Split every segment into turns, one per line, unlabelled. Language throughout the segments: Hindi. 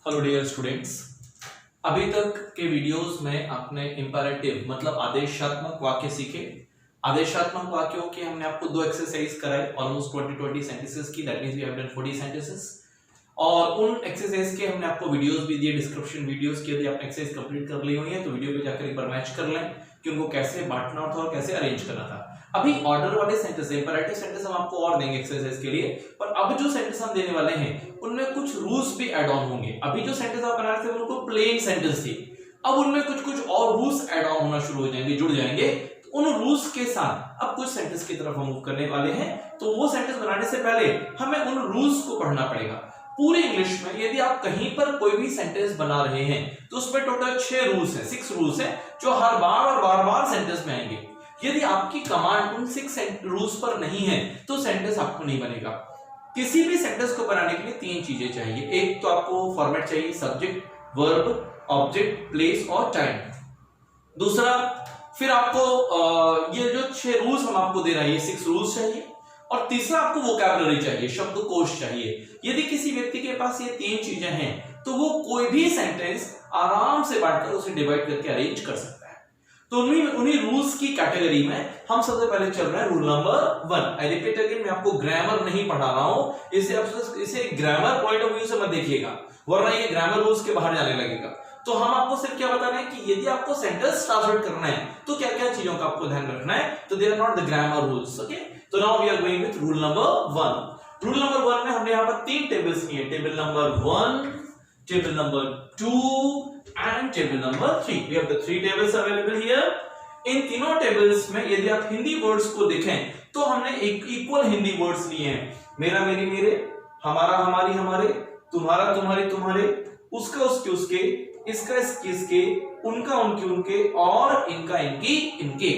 Hello dear students. अभी तक के वीडियोस में आपने इंपैरेटिव मतलब आदेशात्मक वाक्य सीखे। आदेशात्मक वाक्यों के हमने आपको दो एक्सरसाइज कराई, ऑलमोस्ट 20 सेंटेंसेस की, that means we have done 40 sentences. और उन एक्सरसाइज के हमने आपको वीडियोस भी दिए, डिस्क्रिप्शन वीडियोस के। यदि आपने एक्सरसाइज कंप्लीट कर ली हुई है तो वीडियो पे जाकर एक बार मैच कर लें कि उनको कैसे बांटना था और कैसे अरेंज करना था। अभी ऑर्डर वाले सेंटेंस, इंपैरेटिव सेंटेंस हम आपको और देंगे एक्सरसाइज के लिए, पर अब जो सेंटेंस हम देने वाले हैं उनमें कुछ रूल्स भी ऐड ऑन होंगे। अभी जो सेंटेंस आप बना रहे थे उनको प्लेन सेंटेंस थी, अब उनमें कुछ कुछ और रूल्स ऐड ऑन होना शुरू हो जाएंगे, जुड़ जाएंगे। तो उन रूल्स के साथ अब कुछ सेंटेंस की तरफ हम मूव करने वाले हैं। तो वो सेंटेंस बनाने से पहले हमें उन रूल्स को पढ़ना पड़ेगा। पूरे इंग्लिश में यदि आप कहीं पर कोई भी सेंटेंस बना रहे हैं तो उसमें टोटल 6 रूल्स हैं, 6 रूल्स हैं जो हर बार और बार-बार सेंटेंस में आएंगे। यदि आपकी कमांड उन 6 रूल्स पर नहीं है तो सेंटेंस आपको नहीं बनेगा। किसी भी सेंटेंस को बनाने के लिए 3 चीजें चाहिए। एक तो आपको फॉर्मेट चाहिए, सब्जेक्ट, वर्ब, ऑब्जेक्ट, प्लेस और टाइम। दूसरा, फिर आपको ये जो 6 रूल्स हम आपको दे रहे हैं, 6 रूल्स चाहिए। और तीसरा, आपको वोकैबुलरी चाहिए, शब्दकोश चाहिए। यदि किसी व्यक्ति के पास ये 3 चीजें हैं तो वो कोई भी सेंटेंस आराम से बांटकर उसे डिवाइड करके अरेंज कर सकता है। तो उन्हीं रूल्स की कैटेगरी में हम सबसे पहले चल रहे हैं rule number 1। I repeat again, मैं आपको ग्रामर नहीं पढ़ा रहा हूं, इसे ग्रामर पॉइंट ऑफ व्यू से मत देखिएगा, वरना ये ग्रामर रूल्स के बाहर जाने लगेगा। तो हम आपको सिर्फ क्या बता रहे हैं कि यदि आपको सेंटेंस ट्रांसलेट करना है तो क्या क्या चीजों का आपको ध्यान रखना है। तो they are not the grammar rules, okay. तो now we are going with rule number 1। Rule number 1 में हमने यहां पर 3 टेबल्स किए, table number 1, table number 2 and table number 3। We have the 3 tables available here. इन तीनों टेबल्स में यदि आप हिंदी वर्ड्स को देखें तो हमने एक इक्वल हिंदी वर्ड्स लिए हैं। मेरा मेरी मेरे, हमारा हमारी हमारे, तुम्हारा तुम्हारी तुम्हारे, उसका उसके उसके, इसका इसके इसके, उनका उनके उनके और इनका इनकी इनके।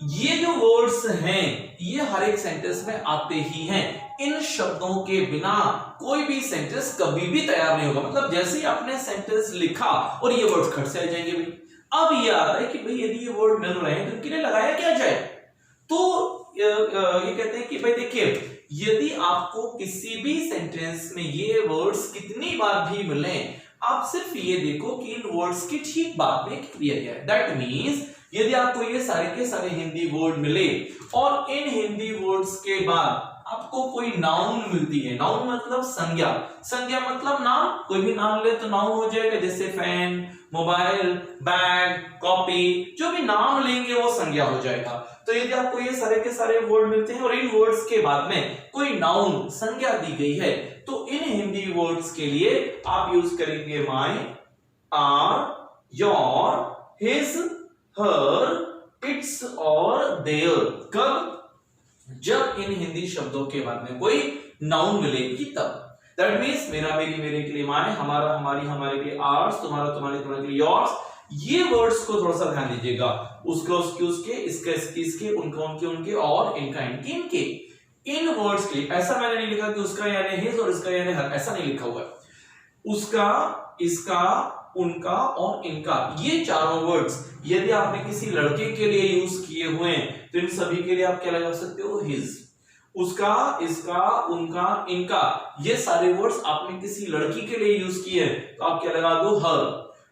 ये जो वर्ड्स हैं ये हर एक सेंटेंस में आते ही हैं। इन शब्दों के बिना कोई भी सेंटेंस कभी भी तैयार नहीं होगा। मतलब जैसे ही आपने सेंटेंस लिखा और ये वर्ड्स खट से आ जाएंगे भाई। अब ये आता है कि भाई यदि ये वर्ड मिल रहे हैं तो इनके लिए लगाया क्या जाए। तो ये कहते हैं कि भाई देखिए, यदि आपको किसी भी सेंटेंस में ये वर्ड्स कितनी बार भी मिले, आप सिर्फ ये देखो कि इन वर्ड्स की ठीक बाद में किया गया है। दैट मींस यदि आपको ये सारे के सारे हिंदी वर्ड मिले और इन हिंदी वर्ड्स के बाद आपको कोई नाउन मिलती है, नाउन मतलब संज्ञा, संज्ञा मतलब नाम, कोई भी नाम ले तो नाउन हो जाएगा, जैसे फैन, मोबाइल, बैग, कॉपी, जो भी नाम लेंगे वो संज्ञा हो जाएगा। तो यदि आपको ये सारे के सारे वर्ड मिलते हैं और इन वर्ड्स के बाद में कोई नाउन संज्ञा दी गई है तो इन हिंदी वर्ड्स के लिए आप यूज करेंगे my, our, your, his, her, its और देयर। कब? जब इन हिंदी शब्दों के बाद में कोई नाउन मिलेगी तब। दैट मींस मेरा मेरी मेरे के लिए माय, हमारा हमारी हमारे के लिए आर्स, तुम्हारा तुम्हारे तुम्हारे के लिए योर्स। ये वर्ड्स को थोड़ा सा ध्यान दीजिएगा, उसका उसके उसके, इसका इसके इसके, उनका उनके उनके और इनका इनके इनके। इन वर्ड्स के लिए ऐसा मैंने नहीं लिखा कि उसका यानी हिज और इसका यानी हर, ऐसा नहीं लिखा हुआ है। उसका, इसका, उनका और इनका, ये चारों वर्ड्स यदि आपने किसी लड़के के लिए यूज किए हुए हैं तो इन सभी के लिए आप क्या लगा सकते हो? हिज। उसका, इसका, उनका, इनका, ये सारे वर्ड्स आपने किसी लड़की के लिए यूज किए तो आप क्या लगा दो? हर।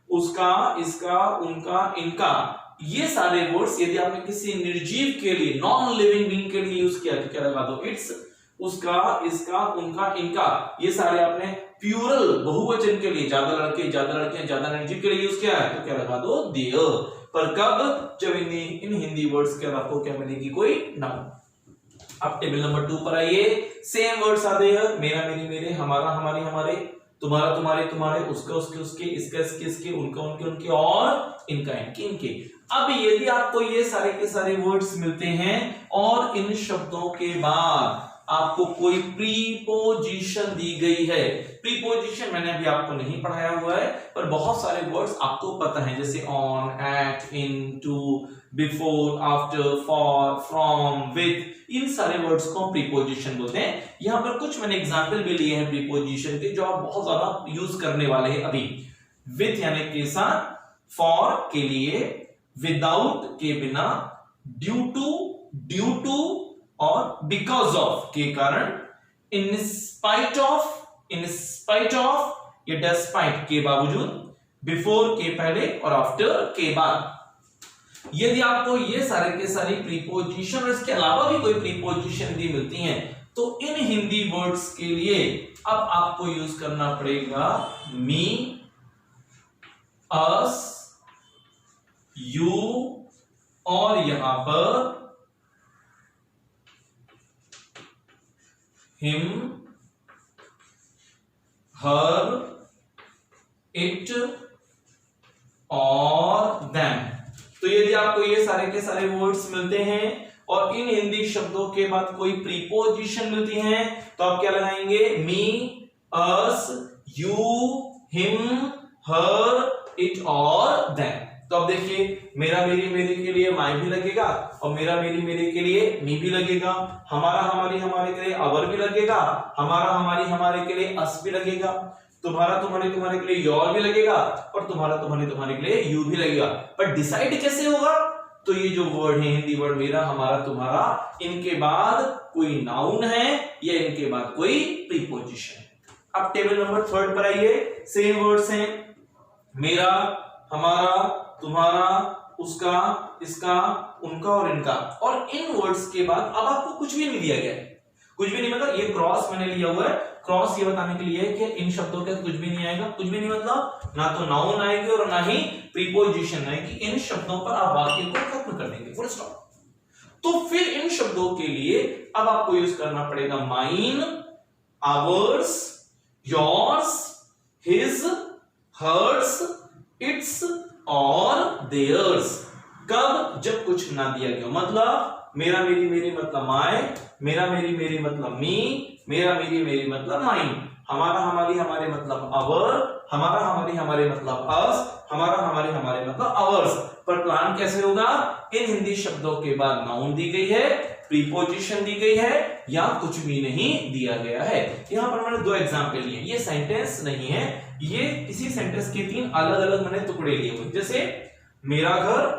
उसका, इसका, उनका, इनका, ये सारे वर्ड्स यदि आपने किसी निर्जीव के लिए, नॉन लिविंग बीइंग के लिए यूज किया तो क्या लगा दो? इट्स। उसका, इसका, उनका, इनका, ये सारे आपने प्लूरल बहुवचन के लिए, ज्यादा लड़के, ज्यादा लड़कियां, ज्यादा निर्जीव के लिए यूज किया है तो क्या लगा दो? देयर। पर कब? जब इन हिंदी वर्ड्स के बाद आपको क्या मिलेगी? कोई नाउन। अब टेबल नंबर 2 पर आइए। सेम वर्ड्स आते हैं, मेरा मेरी मेरे, हमारा हमारी हमारे, तुम्हारा तुम्हारे तुम्हारे, उसका उसके उसके, इसका इसके इसके, उनका उनके उनके और इनका इनके इनके। अब यदि आपको ये सारे के सारे वर्ड्स मिलते हैं और इन शब्दों के बाद आपको कोई प्रीपोजिशन दी गई है, प्रीपोजिशन मैंने अभी आपको नहीं पढ़ाया हुआ है पर बहुत सारे वर्ड्स आपको पता है, जैसे on, at, in, to, before, after, for, from, with, इन सारे वर्ड्स को प्रीपोजिशन बोलते हैं। यहां पर कुछ मैंने एग्जांपल भी लिए हैं प्रीपोजिशन के जो आप बहुत ज्यादा यूज करने वाले हैं अभी। विद यानी के साथ, फॉर के लिए, विदाउट के बिना, ड्यू टू और बिकॉज ऑफ के कारण, इन स्पाइट ऑफ, ये डेस्पाइट के बावजूद, बिफोर के पहले और आफ्टर के बाद। यदि आपको ये सारे के सारी प्रीपोजिशन और इसके अलावा भी कोई प्रीपोजिशन यदि मिलती हैं तो इन हिंदी वर्ड्स के लिए अब आपको यूज करना पड़ेगा मी, अस, यू और यहां पर हिम, हर, इट और देम। तो यदि आपको ये सारे के सारे वर्ड्स मिलते हैं और इन हिंदी शब्दों के बाद कोई प्रीपोजिशन मिलती हैं तो आप क्या लगाएंगे? मी, us, you, him, her, it और देम। तो अब देखिए, मेरा मेरी मेरे के लिए माई भी लगेगा और मेरा मेरी मेरे के लिए मी भी लगेगा, हमारा हमारी हमारे के लिए अवर भी लगेगा, हमारा हमारी हमारे के लिए अस भी लगेगा, तुम्हारा तुम्हारे तुम्हारे के लिए योर भी लगेगा और तुम्हारा तुम्हारे तुम्हारे के लिए यू भी लगेगा। पर डिसाइड कैसे होगा? तो ये जो वर्ड है हिंदी वर्ड मेरा, हमारा, तुम्हारा, इनके बाद कोई नाउन है या इनके बाद कोई प्रीपोजिशन है। अब टेबल नंबर 3 पर आइए। सेम वर्ड्स हैं, मेरा, हमारा, तुम्हारा, उसका, इसका, उनका और इनका। और इन वर्ड्स के बाद अब आपको कुछ भी नहीं दिया गया है, कुछ भी नहीं, मतलब ये क्रॉस मैंने लिया हुआ है। क्रॉस ये बताने के लिए कि इन शब्दों के कुछ भी नहीं आएगा। कुछ भी नहीं मतलब ना तो नाउन आएगी और ना ही प्रीपोजिशन आएगी। इन शब्दों पर आप वाक्य को खत्म कर देंगे, फुल स्टॉप। तो फिर इन शब्दों के लिए अब आपको यूज करना पड़ेगा mine, ours, yours, his, hers, its और देयर्स। कब? जब कुछ ना दिया गया, मतलब मेरा मेरी मेरी मतलब माय, मेरा मेरी मेरी मतलब मी, मेरा मेरी मेरी मतलब माइन, हमारा हमारी हमारे मतलब अवर, हमारा हमारी हमारे मतलब अस, हमारा हमारे हमारे मतलब अवर्स। पर प्लान कैसे होगा? इन हिंदी शब्दों के बाद नाउन दी गई है, प्रीपोजिशन दी गई है या कुछ भी नहीं दिया गया है। यहां पर मैंने 2 एग्जांपल लिए, ये सेंटेंस नहीं है, ये इसी सेंटेंस के 3 अलग अलग मैंने टुकड़े लिए हुए। जैसे मेरा घर,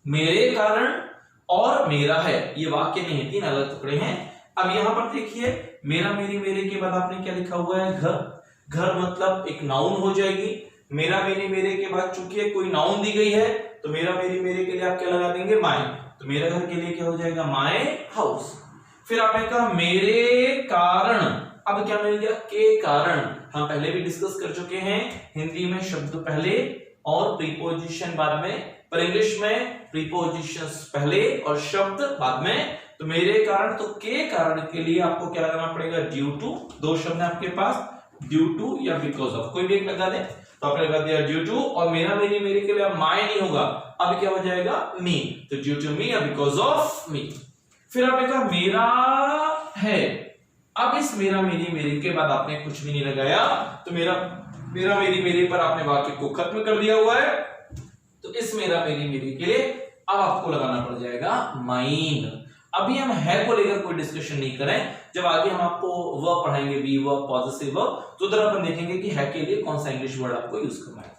मेरे कारण और मेरा है, ये वाक्य नहीं है, 3 अलग टुकड़े हैं। अब यहां पर देखिए, मेरा मेरी मेरे के बाद आपने क्या लिखा हुआ है? घर। घर मतलब एक नाउन हो जाएगी। मेरा मेरी मेरे के बाद चूंकि कोई नाउन दी गई है तो मेरा मेरी मेरे के लिए आप क्या लगा देंगे? माय। तो मेरा घर के लिए क्या हो जाएगा? My house. फिर आपने कहा मेरे कारण, अब क्या मिल गया? के कारण। हम पहले भी डिस्कस कर चुके हैं, हिंदी में शब्द पहले और प्रीपोजिशन बाद में, पर इंग्लिश में प्रीपोजिशंस पहले और शब्द बाद में। तो मेरे कारण, तो के कारण के लिए आपको क्या लगाना पड़ेगा? Due to. 2 शब्द है आपके पास, ड्यू टू या बिकॉज ऑफ, कोई भी एक लगा दें। तो आपने लगा दिया ड्यू टू, और मेरा मेरी मेरे के लिए अब माय नहीं होगा, अब क्या हो जाएगा? मी। तो ड्यू टू मी या बिकॉज ऑफ मी। फिर आपने कहा मेरा है, अब इस मेरा मेरी मेरे के बाद आपने कुछ भी नहीं लगाया, तो मेरा मेरी मेरे पर आपने वाक्य को खत्म कर दिया हुआ है। तो इस मेरा मेरी मेरे के लिए अब आपको लगाना पड़ जाएगा माइन। अभी हम है को लेकर कोई डिस्कशन नहीं करें, जब आगे हम आपको वर्ब पढ़ाएंगे, बी वर्ब, पॉजेसिव वर्ब, तो उधर अपन देखेंगे कि है के लिए कौन सा इंग्लिश वर्ड आपको यूज करना है।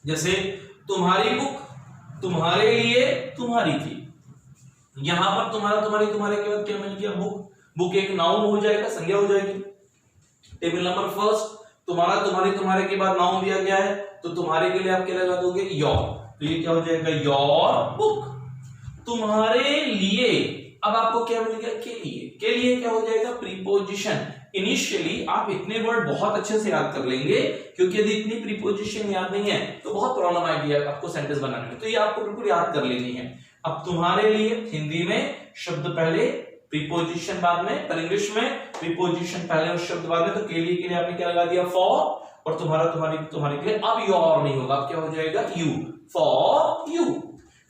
जैसे तुम्हारी बुक, तुम्हारे लिए तुम्हारी थी। यहां पर तुम्हारा तुम्हारी तुम्हारे के बाद क्या मिल गया? बुक। बुक एक नाउन हो जाएगा, संज्ञा हो जाएगी। टेबल नंबर 1, तुम्हारा तुम्हारी तुम्हारे के बाद नाउन दिया गया है, तो तुम्हारे के लिए आप क्या लगा दोगे? योर। तो ये क्या हो जाएगा? Your book. तुम्हारे लिए, अब आपको क्या मिल गया? के लिए। के लिए क्या हो जाएगा? प्रीपोजिशन। इनिशियली आप इतने वर्ड बहुत अच्छे से याद कर लेंगे, क्योंकि यदि इतनी प्रीपोजिशन याद नहीं है तो बहुत प्रॉब्लम आएगी आपको सेंटेंस बनाने में, तो ये आपको बिल्कुल याद कर लेनी है। अब तुम्हारे लिए हिंदी में शब्द पहले, प्रीपोजिशन बाद में, पर इंग्लिश में प्रीपोजिशन पहले और शब्द बाद में। तो के लिए आपने क्या लगा दिया? फॉर। और तुम्हारा तुम्हारी तुम्हारे के लिए अब योर नहीं होगा, अब क्या हो जाएगा? यू। For you.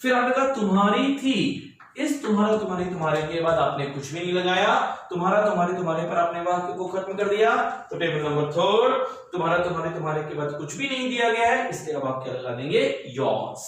फिर आपने कहा तुम्हारी थी, इस तुम्हारा तुम्हारी तुम्हारे के बाद आपने कुछ भी नहीं लगाया, तुम्हारा तुम्हारे तुम्हारे पर आपने वाक्य को खत्म कर दिया। तो टेबल नंबर 3, तुम्हारा तुम्हारे तुम्हारे के बाद कुछ भी नहीं दिया गया है, इसलिए अब आप क्या लगा देंगे? योर्स।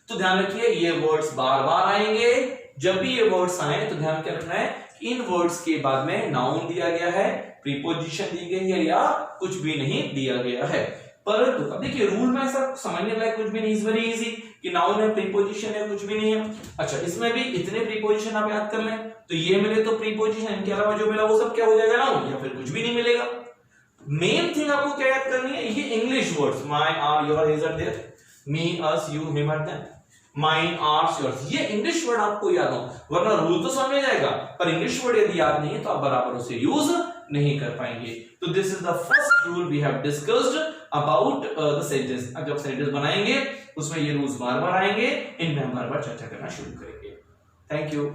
तो ध्यान रखिए, ये वर्ड्स बार बार आएंगे। जब भी ये वर्ड्स आए तो ध्यान क्या रखना है? इन वर्ड्स के बाद में नाउन दिया गया है, प्रीपोजिशन दी गई है या कुछ भी नहीं दिया गया है। परंतु अब देखिए, रूल में ऐसा समझने लायक कुछ भी नहीं, इज वेरी इजी कि नाउन है, प्रीपोजिशन है, कुछ भी नहीं है। अच्छा, इसमें भी इतने प्रीपोजिशन आप याद कर लें, तो ये मिले तो प्रीपोजिशन, इनके अलावा जो मिला वो सब क्या हो जाएगा? नाउन, या फिर कुछ भी नहीं मिलेगा। मेन थिंग आपको क्या याद करनी है, ये English words my our your his her their, me us you him her them, mine ours yours, ये इंग्लिश वर्ड आपको याद हो, वरना रूल तो समझ में जाएगा पर इंग्लिश वर्ड यदि याद नहीं है तो आप बराबर उसे यूज नहीं कर पाएंगे। तो this is the first rule we have discussed about the sentence. अब जब सेंटेंस बनाएंगे उसमें ये रूल्स बार बार आएंगे, इनमें हम बार बार चर्चा करना शुरू करेंगे। Thank you.